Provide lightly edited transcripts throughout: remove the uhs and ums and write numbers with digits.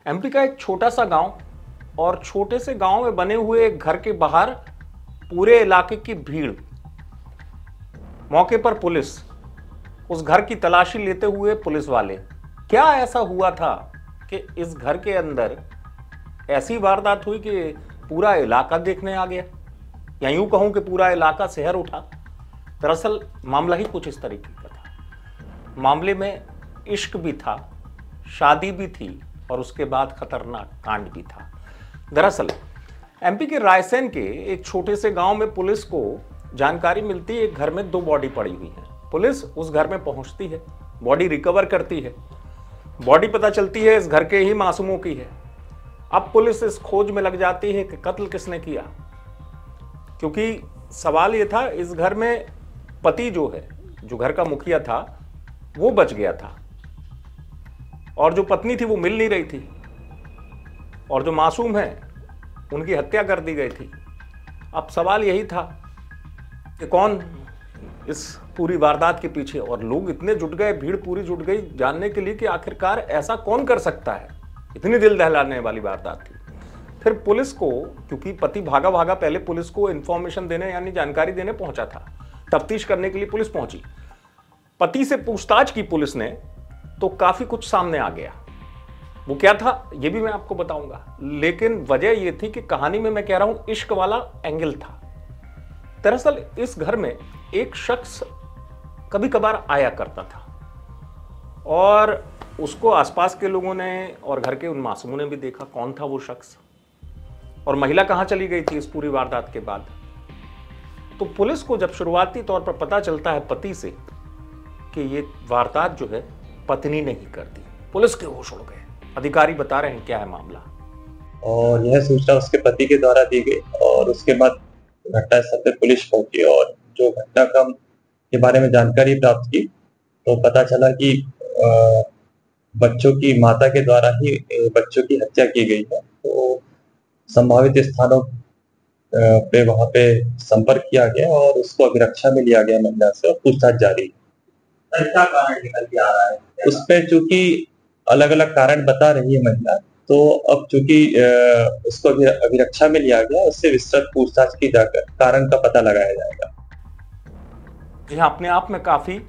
MP का एक छोटा सा गांव और छोटे से गांव में बने हुए एक घर के बाहर पूरे इलाके की भीड़। मौके पर पुलिस, उस घर की तलाशी लेते हुए पुलिस वाले। क्या ऐसा हुआ था कि इस घर के अंदर ऐसी वारदात हुई कि पूरा इलाका देखने आ गया, या यूं कहूं कि पूरा इलाका शहर उठा। दरअसल मामला ही कुछ इस तरीके का था। मामले में इश्क भी था, शादी भी थी और उसके बाद खतरनाक कांड भी था। दरअसल एमपी के रायसेन के एक छोटे से गांव में पुलिस को जानकारी मिलती है एक घर में 2 बॉडी पड़ी हुई है। पुलिस उस घर में पहुंचती है, बॉडी रिकवर करती है। बॉडी पता चलती है इस घर के ही मासूमों की है। अब पुलिस इस खोज में लग जाती है कि कत्ल किसने किया, क्योंकि सवाल यह था इस घर में पति जो है, जो घर का मुखिया था, वो बच गया था और जो पत्नी थी वो मिल नहीं रही थी, और जो मासूम है उनकी हत्या कर दी गई थी। अब सवाल यही था कि कौन इस पूरी वारदात के पीछे, और लोग इतने जुट गए, भीड़ पूरी जुट गई जानने के लिए कि आखिरकार ऐसा कौन कर सकता है। इतनी दिल दहलाने वाली वारदात थी। फिर पुलिस को, क्योंकि पति भागा भागा पहले पुलिस को इंफॉर्मेशन देने यानी जानकारी देने पहुंचा था, तफ्तीश करने के लिए पुलिस पहुंची। पति से पूछताछ की पुलिस ने तो काफी कुछ सामने आ गया। वो क्या था ये भी मैं आपको बताऊंगा, लेकिन वजह यह थी कि कहानी में मैं कह रहा हूं इश्क वाला एंगल था। दरअसल इस घर में एक शख्स कभी कभार आया करता था और उसको आसपास के लोगों ने और घर के उन मासूमों ने भी देखा। कौन था वो शख्स और महिला कहां चली गई थी इस पूरी वारदात के बाद। तो पुलिस को जब शुरुआती तौर पर पता चलता है पति से कि ये वारदात जो है पत्नी ने ही कर दी, पुलिस के होश उड़ गए। अधिकारी बता रहे हैं क्या है मामला। और यह सूचना उसके पति के द्वारा दी गई और उसके बाद घटनास्थल पर पुलिस पहुंची और जो घटनाक्रम के बारे में जानकारी प्राप्त की तो पता चला कि बच्चों की माता के द्वारा ही बच्चों की हत्या की गई है। तो संभावित स्थानों पे वहां पे संपर्क किया गया और उसको अभिरक्षा में लिया गया महिला से और पूछताछ जारी। क्या कारण निकल के आ रहा है उस पे, चूंकि अलग अलग कारण बता रही है महिला, तो अब चूंकि उसको अभिरक्षा में लिया गया, उससे विस्तृत पूछताछ की जाकर कारण का पता लगाया जाएगा। यह अपने आप में काफी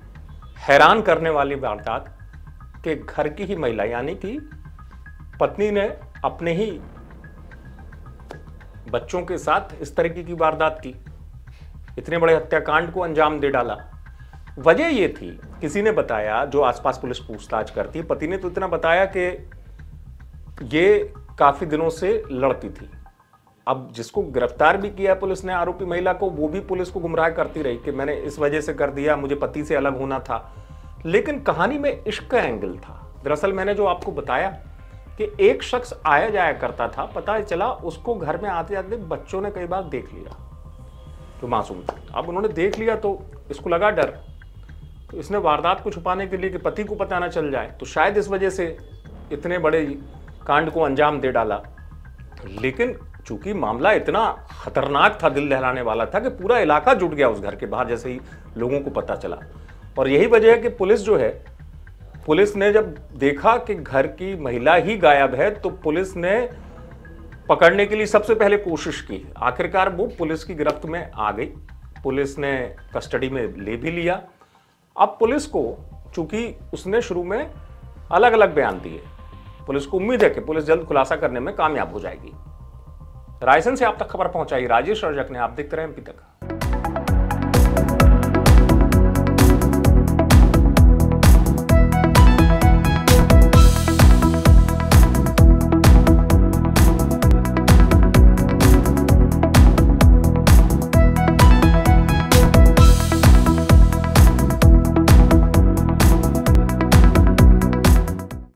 हैरान करने वाली वारदात कि घर की ही महिला यानी कि पत्नी ने अपने ही बच्चों के साथ इस तरीके की वारदात की, इतने बड़े हत्याकांड को अंजाम दे डाला। वजह यह थी, किसी ने बताया, जो आसपास पुलिस पूछताछ करती है, पति ने तो इतना बताया कि ये काफी दिनों से लड़ती थी। अब जिसको गिरफ्तार भी किया पुलिस ने, आरोपी महिला को, वो भी पुलिस को गुमराह करती रही कि मैंने इस वजह से कर दिया, मुझे पति से अलग होना था। लेकिन कहानी में इश्क का एंगल था। दरअसल मैंने जो आपको बताया कि एक शख्स आया जाया करता था, पता चला उसको घर में आते आते बच्चों ने कई बार देख लिया, जो मासूम थे। अब उन्होंने देख लिया तो इसको लगा डर, तो इसने वारदात को छुपाने के लिए कि पति को पता ना चल जाए, तो शायद इस वजह से इतने बड़े कांड को अंजाम दे डाला। लेकिन चूंकि मामला इतना खतरनाक था, दिल दहलाने वाला था कि पूरा इलाका जुट गया उस घर के बाहर जैसे ही लोगों को पता चला। और यही वजह है कि पुलिस जो है, पुलिस ने जब देखा कि घर की महिला ही गायब है, तो पुलिस ने पकड़ने के लिए सबसे पहले कोशिश की। आखिरकार वो पुलिस की गिरफ्त में आ गई, पुलिस ने कस्टडी में ले भी लिया। अब पुलिस को, चूंकि उसने शुरू में अलग अलग बयान दिए, पुलिस को उम्मीद है कि पुलिस जल्द खुलासा करने में कामयाब हो जाएगी। रायसेन से आप तक खबर पहुंचाई राजेश रजक ने। आप देखते रहे एमपी तक।